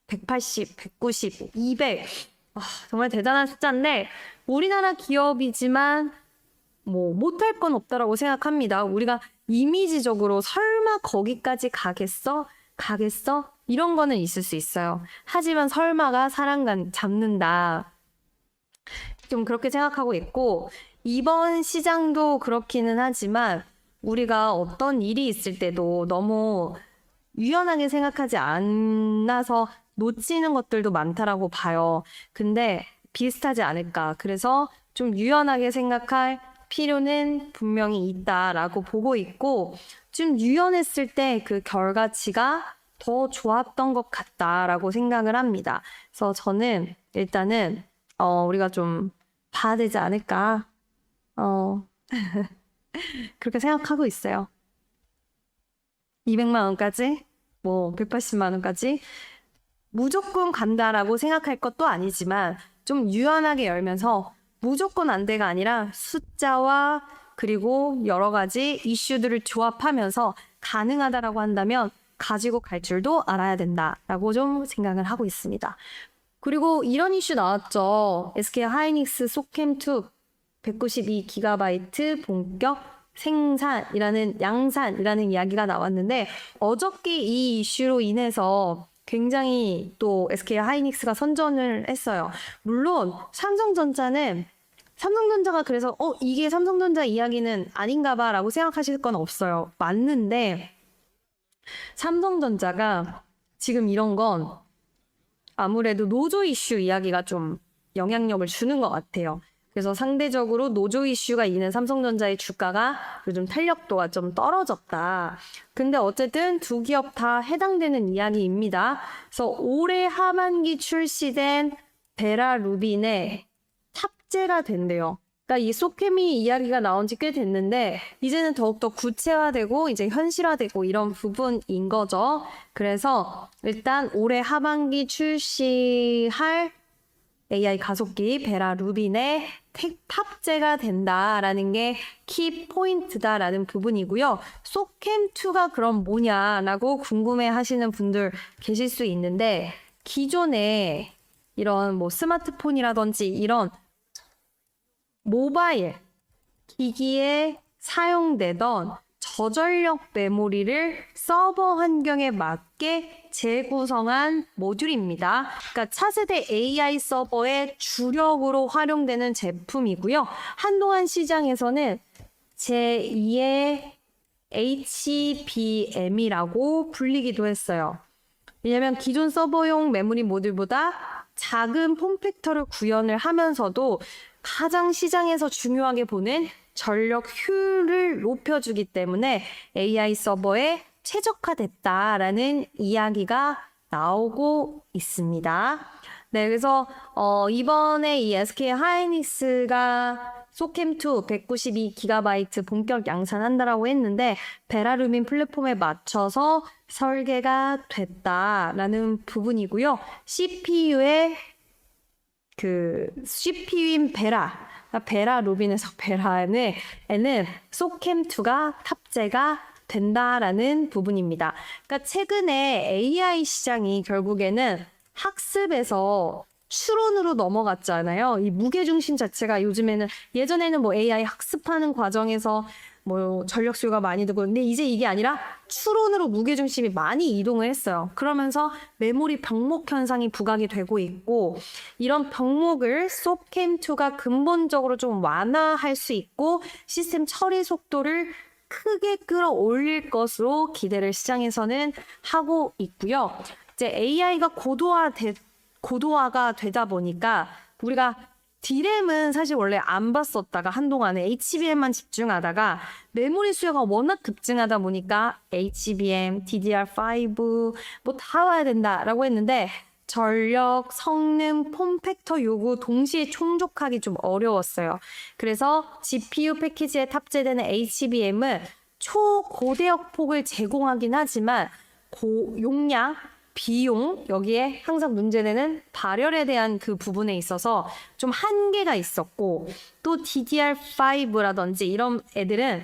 180, 190, 200. 정말 대단한 숫자인데 우리나라 기업이지만 뭐 못할 건 없다라고 생각합니다. 우리가 이미지적으로 설마 거기까지 가겠어? 이런 거는 있을 수 있어요. 하지만 설마가 사람 잡는다. 좀 그렇게 생각하고 있고 이번 시장도 그렇기는 하지만 우리가 어떤 일이 있을 때도 너무 유연하게 생각하지 않아서 놓치는 것들도 많다라고 봐요. 근데 비슷하지 않을까. 그래서 좀 유연하게 생각할 필요는 분명히 있다라고 보고 있고 좀 유연했을 때 그 결과치가 더 좋았던 것 같다라고 생각을 합니다. 그래서 저는 일단은 우리가 좀 봐야 되지 않을까 그렇게 생각하고 있어요. 200만 원까지 뭐 180만 원까지 무조건 간다라고 생각할 것도 아니지만 좀 유연하게 열면서 무조건 안 돼가 아니라 숫자와 그리고 여러 가지 이슈들을 조합하면서 가능하다라고 한다면 가지고 갈 줄도 알아야 된다라고 좀 생각을 하고 있습니다. 그리고 이런 이슈 나왔죠. SK 하이닉스 소캠2 192GB 본격 양산이라는 이야기가 나왔는데 어저께 이 이슈로 인해서 굉장히 또 SK 하이닉스가 선전을 했어요. 물론 삼성전자가 그래서 이게 삼성전자 이야기는 아닌가 봐라고 생각하실 건 없어요. 맞는데 삼성전자가 지금 이런 건 아무래도 노조 이슈 이야기가 좀 영향력을 주는 것 같아요. 그래서 상대적으로 노조 이슈가 있는 삼성전자의 주가가 요즘 탄력도가 좀 떨어졌다. 근데 어쨌든 두 기업 다 해당되는 이야기입니다. 그래서 올해 하반기 출시된 베라 루빈에 탑재가 된대요. 그러니까 이 소케미 이야기가 나온 지 꽤 됐는데 이제는 더욱더 구체화되고 이제 현실화되고 이런 부분인 거죠. 그래서 일단 올해 하반기 출시할 AI 가속기 베라 루빈에 탑재가 된다라는 게 키 포인트다라는 부분이고요. 소캠2가 그럼 뭐냐라고 궁금해 하시는 분들 계실 수 있는데 기존에 이런 뭐 스마트폰이라든지 이런 모바일 기기에 사용되던 저전력 메모리를 서버 환경에 맞게 재구성한 모듈입니다. 그러니까 차세대 AI 서버의 주력으로 활용되는 제품이고요. 한동안 시장에서는 제2의 HBM이라고 불리기도 했어요. 왜냐하면 기존 서버용 메모리 모듈보다 작은 폼팩터를 구현을 하면서도 가장 시장에서 중요하게 보는 전력 효율을 높여주기 때문에 AI 서버에 최적화됐다라는 이야기가 나오고 있습니다. 네, 그래서 이번에 이 SK 하이닉스가 소캠2 192GB 본격 양산한다라고 했는데 베라루민 플랫폼에 맞춰서 설계가 됐다라는 부분이고요. CPU의 CPU인 베라 루빈에서 베라에는 소캠2가 탑재가 된다라는 부분입니다. 그러니까 최근에 AI 시장이 결국에는 학습에서 추론으로 넘어갔잖아요. 이 무게중심 자체가 요즘에는 예전에는 뭐 AI 학습하는 과정에서 뭐 전력 수요가 많이 들고 근데 이제 이게 아니라 추론으로 무게중심이 많이 이동을 했어요. 그러면서 메모리 병목 현상이 부각이 되고 있고 이런 병목을 소캠2가 근본적으로 좀 완화할 수 있고 시스템 처리 속도를 크게 끌어올릴 것으로 기대를 시장에서는 하고 있고요. 이제 AI가 고도화가 되다 보니까 우리가 D램은 사실 원래 안 봤었다가 한동안에 HBM만 집중하다가 메모리 수요가 워낙 급증하다 보니까 HBM, DDR5 뭐 다 와야 된다라고 했는데 전력, 성능, 폼팩터 요구 동시에 충족하기 좀 어려웠어요. 그래서 GPU 패키지에 탑재되는 HBM은 초고대역 폭을 제공하긴 하지만 고용량, 비용, 여기에 항상 문제되는 발열에 대한 그 부분에 있어서 좀 한계가 있었고 또 DDR5라든지 이런 애들은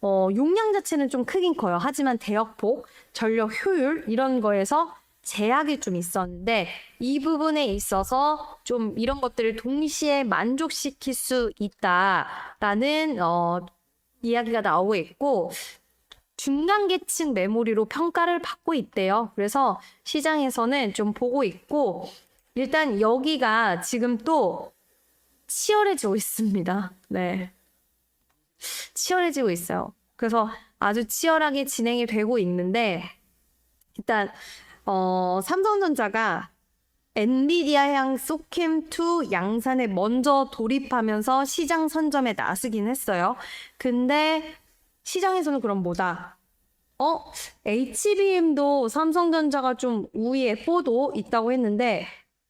용량 자체는 좀 크긴 커요. 하지만 대역폭, 전력 효율 이런 거에서 제약이 좀 있었는데 이 부분에 있어서 좀 이런 것들을 동시에 만족시킬 수 있다라는 이야기가 나오고 있고 중간 계층 메모리로 평가를 받고 있대요. 그래서 시장에서는 좀 보고 있고 일단 여기가 지금 또 치열해지고 있습니다. 네. 치열해지고 있어요. 그래서 아주 치열하게 진행이 되고 있는데 일단 삼성전자가 엔비디아향 소캠2 양산에 먼저 돌입하면서 시장 선점에 나서긴 했어요. 근데 시장에서는 그럼 뭐다? HBM도 삼성전자가 좀 우위에 뽀도 있다고 했는데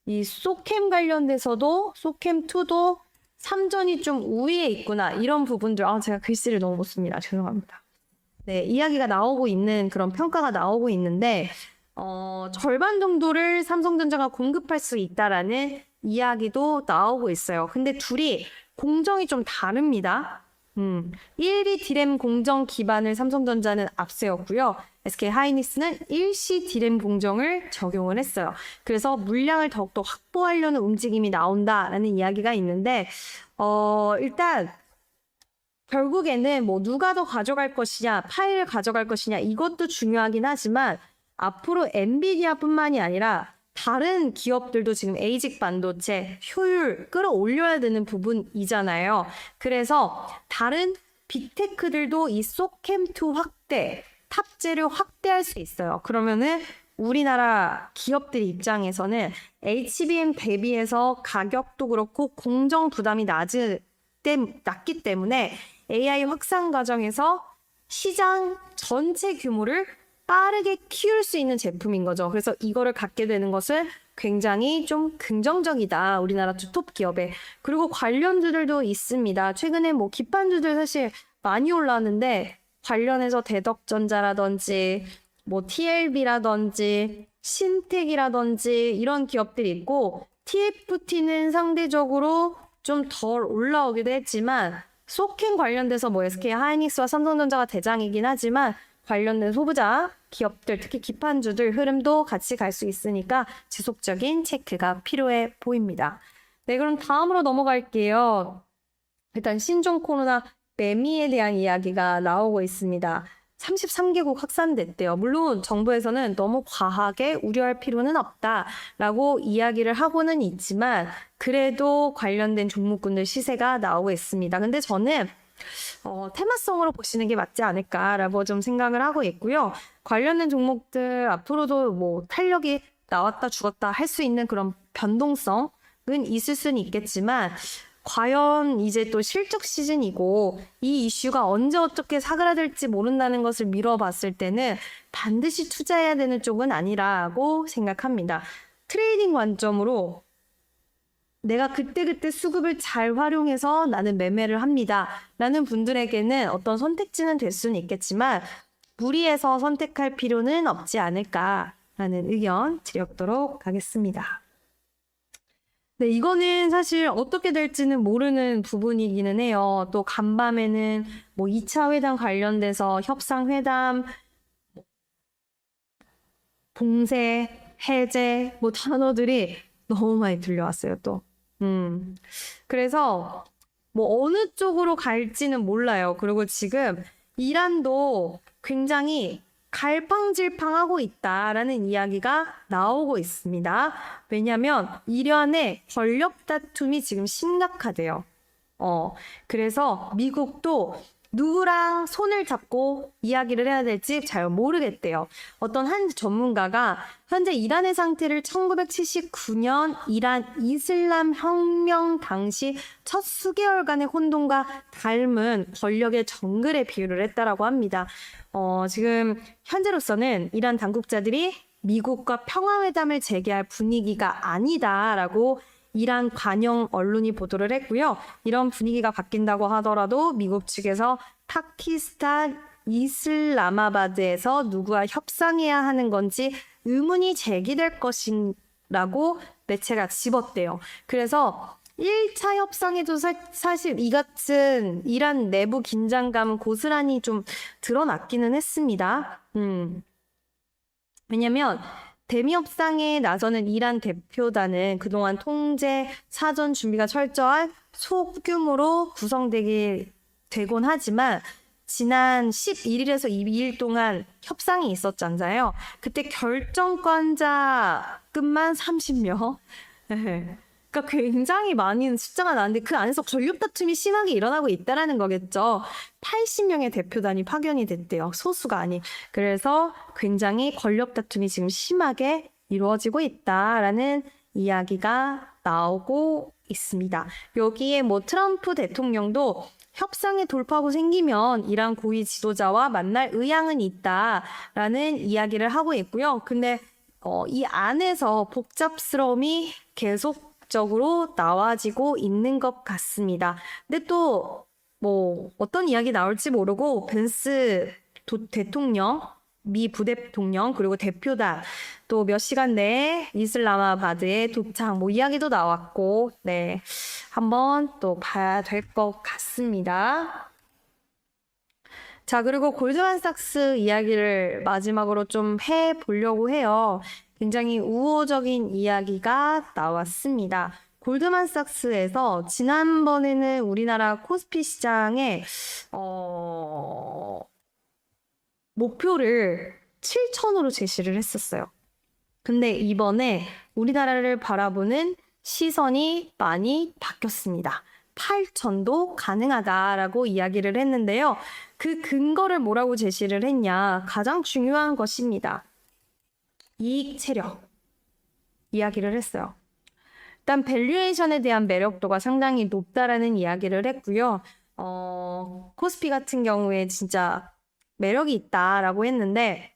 이 소캠 관련돼서도 소캠2도 삼전이 좀 우위에 있구나 이런 부분들 제가 글씨를 너무 못 씁니다. 죄송합니다. 네, 이야기가 나오고 있는 그런 평가가 나오고 있는데 절반 정도를 삼성전자가 공급할 수 있다라는 이야기도 나오고 있어요. 근데 둘이 공정이 좀 다릅니다. 1비 D램 공정 기반을 삼성전자는 앞세웠고요. SK 하이닉스는 일시 D램 공정을 적용을 했어요. 그래서 물량을 더욱더 확보하려는 움직임이 나온다라는 이야기가 있는데 일단 결국에는 뭐 누가 더 가져갈 것이냐, 파일을 가져갈 것이냐 이것도 중요하긴 하지만 앞으로 엔비디아뿐만이 아니라 다른 기업들도 지금 에이직 반도체 효율 끌어올려야 되는 부분이잖아요. 그래서 다른 빅테크들도 이 소캠2 확대, 탑재를 확대할 수 있어요. 그러면은 우리나라 기업들 입장에서는 HBM 대비해서 가격도 그렇고 공정 부담이 낮기 때문에 AI 확산 과정에서 시장 전체 규모를 빠르게 키울 수 있는 제품인 거죠. 그래서 이거를 갖게 되는 것은 굉장히 좀 긍정적이다. 우리나라 투톱 기업에. 그리고 관련주들도 있습니다. 최근에 뭐 기판주들 사실 많이 올라왔는데 관련해서 대덕전자라든지 뭐 TLB라든지 신택이라든지 이런 기업들이 있고 TFT는 상대적으로 좀 덜 올라오기도 했지만 소캠 관련돼서 뭐 SK 하이닉스와 삼성전자가 대장이긴 하지만 관련된 소부자 기업들, 특히 기판주들 흐름도 같이 갈 수 있으니까 지속적인 체크가 필요해 보입니다. 네, 그럼 다음으로 넘어갈게요. 일단 신종 코로나 매미에 대한 이야기가 나오고 있습니다. 33개국 확산됐대요. 물론 정부에서는 너무 과하게 우려할 필요는 없다라고 이야기를 하고는 있지만 그래도 관련된 종목군들 시세가 나오고 있습니다. 근데 저는 테마성으로 보시는 게 맞지 않을까라고 좀 생각을 하고 있고요. 관련된 종목들 앞으로도 뭐 탄력이 나왔다 죽었다 할 수 있는 그런 변동성은 있을 수는 있겠지만 과연 이제 또 실적 시즌이고 이 이슈가 언제 어떻게 사그라들지 모른다는 것을 미뤄봤을 때는 반드시 투자해야 되는 쪽은 아니라고 생각합니다. 트레이딩 관점으로 내가 그때그때 수급을 잘 활용해서 나는 매매를 합니다. 라는 분들에게는 어떤 선택지는 될 수는 있겠지만 무리해서 선택할 필요는 없지 않을까라는 의견 드리도록 하겠습니다. 네, 이거는 사실 어떻게 될지는 모르는 부분이기는 해요. 또 간밤에는 뭐 2차 회담 관련돼서 협상회담, 봉쇄, 해제, 뭐 단어들이 너무 많이 들려왔어요, 또. 그래서 뭐 어느 쪽으로 갈지는 몰라요. 그리고 지금 이란도 굉장히 갈팡질팡하고 있다라는 이야기가 나오고 있습니다. 왜냐하면 이란의 권력 다툼이 지금 심각하대요. 그래서 미국도 누구랑 손을 잡고 이야기를 해야 될지 잘 모르겠대요. 어떤 한 전문가가 현재 이란의 상태를 1979년 이란 이슬람 혁명 당시 첫 수개월간의 혼돈과 닮은 권력의 정글에 비유를 했다라고 합니다. 지금 현재로서는 이란 당국자들이 미국과 평화회담을 재개할 분위기가 아니다라고 이란 관영 언론이 보도를 했고요. 이런 분위기가 바뀐다고 하더라도 미국 측에서 파키스탄 이슬라마바드에서 누구와 협상해야 하는 건지 의문이 제기될 것이라고 매체가 집었대요. 그래서 1차 협상에도 사실 이 같은 이란 내부 긴장감은 고스란히 좀 드러났기는 했습니다. 왜냐면 대미 협상에 나서는 이란 대표단은 그동안 통제, 사전 준비가 철저한 소규모로 구성되곤 하지만 지난 11일에서 12일 동안 협상이 있었잖아요. 그때 결정권자급만 30명. 그러니까 굉장히 많은 숫자가 나왔는데 그 안에서 권력 다툼이 심하게 일어나고 있다라는 거겠죠. 80명의 대표단이 파견이 됐대요. 소수가 아닌. 그래서 굉장히 권력 다툼이 지금 심하게 이루어지고 있다라는 이야기가 나오고 있습니다. 여기에 뭐 트럼프 대통령도 협상에 돌파구 생기면 이란 고위 지도자와 만날 의향은 있다라는 이야기를 하고 있고요. 근데 이 안에서 복잡스러움이 계속적으로 나와지고 있는 것 같습니다. 근데 또 뭐 어떤 이야기 나올지 모르고 벤스 대통령, 미 부대통령 그리고 대표단 또 몇 시간 내에 이슬라마바드에 도착 뭐 이야기도 나왔고 네 한번 또 봐야 될 것 같습니다. 자 그리고 골드만삭스 이야기를 마지막으로 좀 해보려고 해요. 굉장히 우호적인 이야기가 나왔습니다. 골드만삭스에서 지난번에는 우리나라 코스피 시장에 목표를 7,000으로 제시를 했었어요. 근데 이번에 우리나라를 바라보는 시선이 많이 바뀌었습니다. 8,000도 가능하다라고 이야기를 했는데요. 그 근거를 뭐라고 제시를 했냐? 가장 중요한 것입니다. 이익 체력 이야기를 했어요. 일단 밸류에이션에 대한 매력도가 상당히 높다라는 이야기를 했고요. 코스피 같은 경우에 진짜 매력이 있다라고 했는데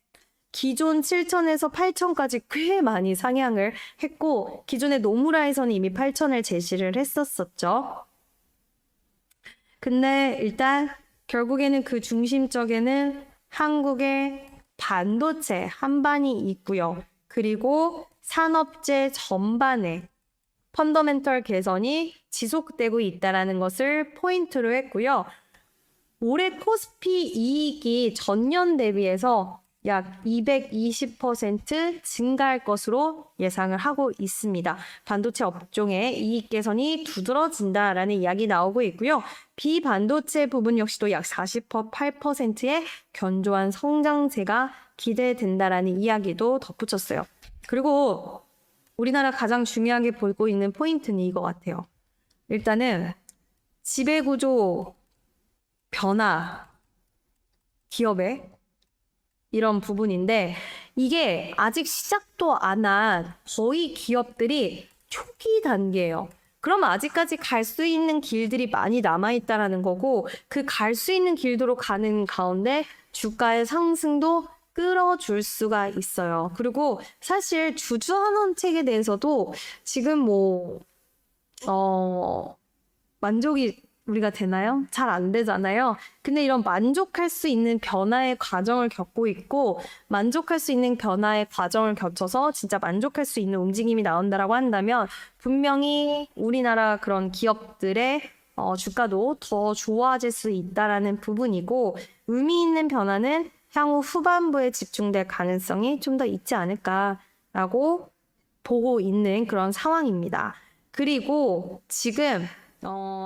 기존 7,000에서 8,000까지 꽤 많이 상향을 했고 기존의 노무라에서는 이미 8,000을 제시를 했었었죠. 근데 일단 결국에는 그 중심적에는 한국의 반도체 한반이 있고요. 그리고 산업재 전반에 펀더멘털 개선이 지속되고 있다는 것을 포인트로 했고요. 올해 코스피 이익이 전년 대비해서 약 220% 증가할 것으로 예상을 하고 있습니다. 반도체 업종의 이익 개선이 두드러진다라는 이야기 나오고 있고요. 비반도체 부분 역시도 약 48%의 견조한 성장세가 기대된다라는 이야기도 덧붙였어요. 그리고 우리나라 가장 중요하게 보고 있는 포인트는 이거 같아요. 일단은 지배구조 변화 기업의 이런 부분인데 이게 아직 시작도 안 한 거의 기업들이 초기 단계예요. 그럼 아직까지 갈 수 있는 길들이 많이 남아있다라는 거고, 그 갈 수 있는 길도로 가는 가운데 주가의 상승도 끌어줄 수가 있어요. 그리고 사실 주주환원책에 대해서도 지금 만족이 우리가 되나요? 잘 안 되잖아요. 근데 이런 만족할 수 있는 변화의 과정을 겪고 있고, 만족할 수 있는 변화의 과정을 거쳐서 진짜 만족할 수 있는 움직임이 나온다라고 한다면 분명히 우리나라 그런 기업들의 주가도 더 좋아질 수 있다라는 부분이고, 의미 있는 변화는 향후 후반부에 집중될 가능성이 좀 더 있지 않을까라고 보고 있는 그런 상황입니다. 그리고 지금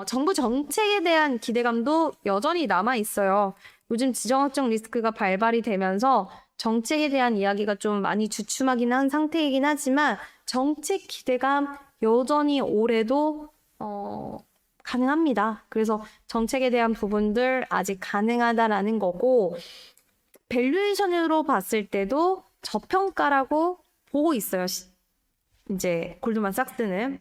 정부 정책에 대한 기대감도 여전히 남아 있어요. 요즘 지정학적 리스크가 발발이 되면서 정책에 대한 이야기가 좀 많이 주춤하긴 한 상태이긴 하지만 정책 기대감 여전히 올해도 가능합니다. 그래서 정책에 대한 부분들 아직 가능하다라는 거고, 밸류에이션으로 봤을 때도 저평가라고 보고 있어요. 이제 골드만삭스는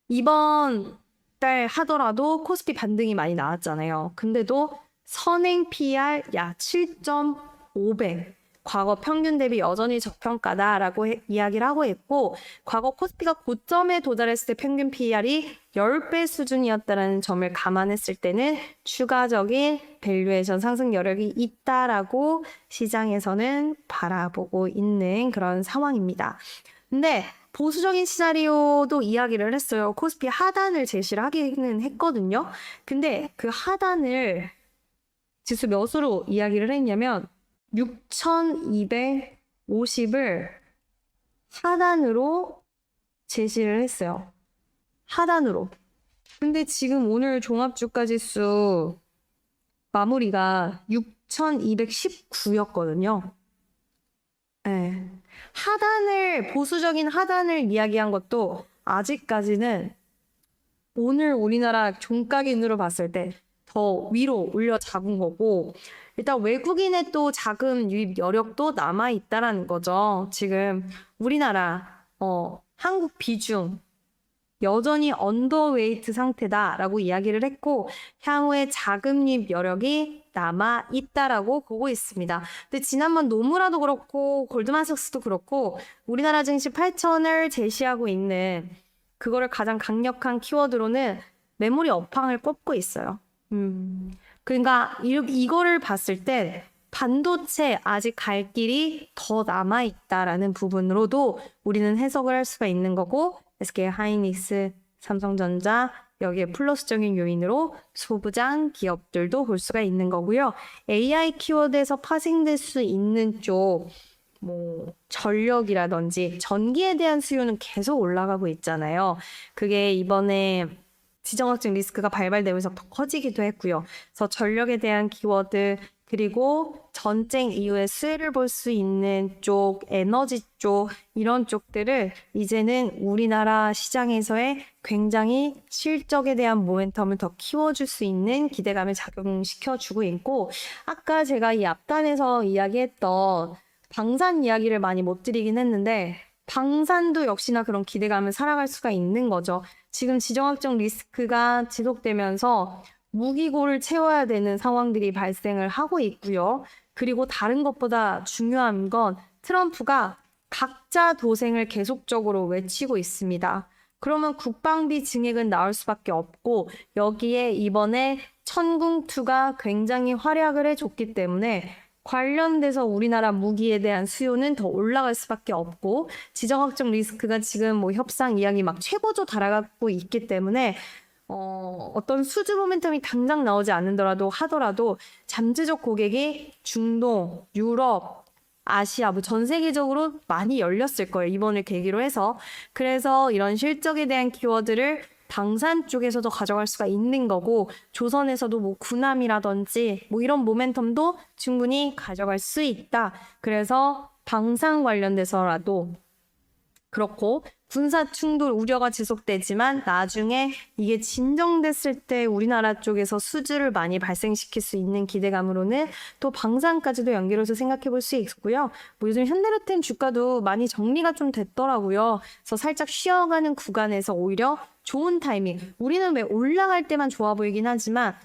이번 달 하더라도 코스피 반등이 많이 나왔잖아요. 근데도 선행 PR 약 7.5배, 과거 평균 대비 여전히 저평가다라고 이야기를 하고 있고, 과거 코스피가 고점에 도달했을 때 평균 PR이 10배 수준이었다는 점을 감안했을 때는 추가적인 밸류에이션 상승 여력이 있다라고 시장에서는 바라보고 있는 그런 상황입니다. 근데 보수적인 시나리오도 이야기를 했어요. 코스피 하단을 제시를 하기는 했거든요. 근데 그 하단을 지수 몇으로 이야기를 했냐면 6,250을 하단으로 제시를 했어요. 하단으로. 근데 지금 오늘 종합주가지수 마무리가 6,219였거든요. 네. 보수적인 하단을 이야기한 것도 아직까지는 오늘 우리나라 종가 기준으로 봤을 때 더 위로 올려 잡은 거고, 일단 외국인의 또 자금 유입 여력도 남아 있다라는 거죠. 지금 우리나라 한국 비중 여전히 언더웨이트 상태다라고 이야기를 했고, 향후에 자금 유입 여력이 남아 있다라고 보고 있습니다. 근데 지난번 노무라도 그렇고 골드만삭스도 그렇고 우리나라 증시 8천을 제시하고 있는 그거를 가장 강력한 키워드로는 메모리 업황을 꼽고 있어요. 그러니까 이거를 봤을 때 반도체 아직 갈 길이 더 남아 있다라는 부분으로도 우리는 해석을 할 수가 있는 거고, SK 하이닉스, 삼성전자 여기에 플러스적인 요인으로 소부장 기업들도 볼 수가 있는 거고요. AI 키워드에서 파생될 수 있는 쪽, 전력이라든지 전기에 대한 수요는 계속 올라가고 있잖아요. 그게 이번에 지정학적 리스크가 발발되면서 더 커지기도 했고요. 그래서 전력에 대한 키워드, 그리고 전쟁 이후에 수혜를 볼 수 있는 쪽, 에너지 쪽, 이런 쪽들을 이제는 우리나라 시장에서의 굉장히 실적에 대한 모멘텀을 더 키워줄 수 있는 기대감을 작용시켜주고 있고, 아까 제가 이 앞단에서 이야기했던 방산 이야기를 많이 못 드리긴 했는데, 방산도 역시나 그런 기대감을 살아갈 수가 있는 거죠. 지금 지정학적 리스크가 지속되면서 무기고를 채워야 되는 상황들이 발생을 하고 있고요. 그리고 다른 것보다 중요한 건 트럼프가 각자 도생을 계속적으로 외치고 있습니다. 그러면 국방비 증액은 나올 수밖에 없고, 여기에 이번에 천궁2가 굉장히 활약을 해줬기 때문에 관련돼서 우리나라 무기에 대한 수요는 더 올라갈 수밖에 없고, 지정학적 리스크가 지금 협상 이야기 막 최고조 달아가고 있기 때문에 어떤 수주 모멘텀이 당장 나오지 하더라도 잠재적 고객이 중동, 유럽, 아시아, 전 세계적으로 많이 열렸을 거예요. 이번을 계기로 해서. 그래서 이런 실적에 대한 키워드를 방산 쪽에서도 가져갈 수가 있는 거고, 조선에서도 군함이라든지 이런 모멘텀도 충분히 가져갈 수 있다. 그래서 방산 관련돼서라도 그렇고 군사 충돌 우려가 지속되지만 나중에 이게 진정됐을 때 우리나라 쪽에서 수주를 많이 발생시킬 수 있는 기대감으로는 또 방산까지도 연계로서 생각해 볼 수 있고요. 뭐 요즘 현대로템 주가도 많이 정리가 좀 됐더라고요. 그래서 살짝 쉬어가는 구간에서 오히려 좋은 타이밍. 우리는 왜 올라갈 때만 좋아 보이긴 하지만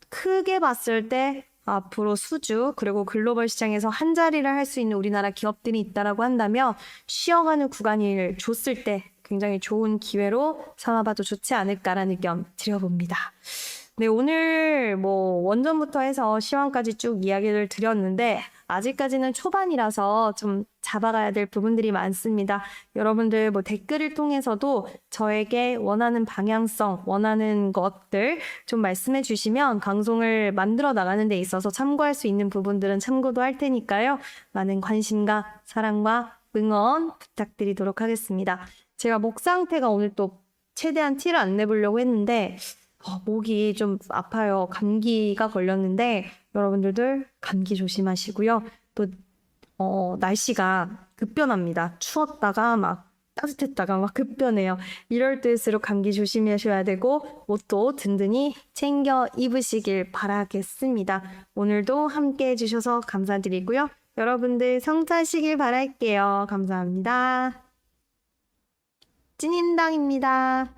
크게 봤을 때 앞으로 수주 그리고 글로벌 시장에서 한 자리를 할 수 있는 우리나라 기업들이 있다라고 한다면 쉬어가는 구간을 줬을 때 굉장히 좋은 기회로 삼아봐도 좋지 않을까라는 의견 드려봅니다. 네, 오늘 뭐 원전부터 해서 시황까지 쭉 이야기를 드렸는데 아직까지는 초반이라서 좀 잡아가야 될 부분들이 많습니다. 여러분들 뭐 댓글을 통해서도 저에게 원하는 방향성, 원하는 것들 좀 말씀해 주시면 방송을 만들어 나가는 데 있어서 참고할 수 있는 부분들은 참고도 할 테니까요. 많은 관심과 사랑과 응원 부탁드리도록 하겠습니다. 제가 목 상태가 오늘 또 최대한 티를 안 내보려고 했는데 목이 좀 아파요. 감기가 걸렸는데 여러분들도 감기 조심하시고요. 또 날씨가 급변합니다. 추웠다가 막 따뜻했다가 막 급변해요. 이럴 때일수록 감기 조심하셔야 되고 옷도 든든히 챙겨 입으시길 바라겠습니다. 오늘도 함께 해주셔서 감사드리고요. 여러분들 성사하시길 바랄게요. 감사합니다. 찐인당입니다.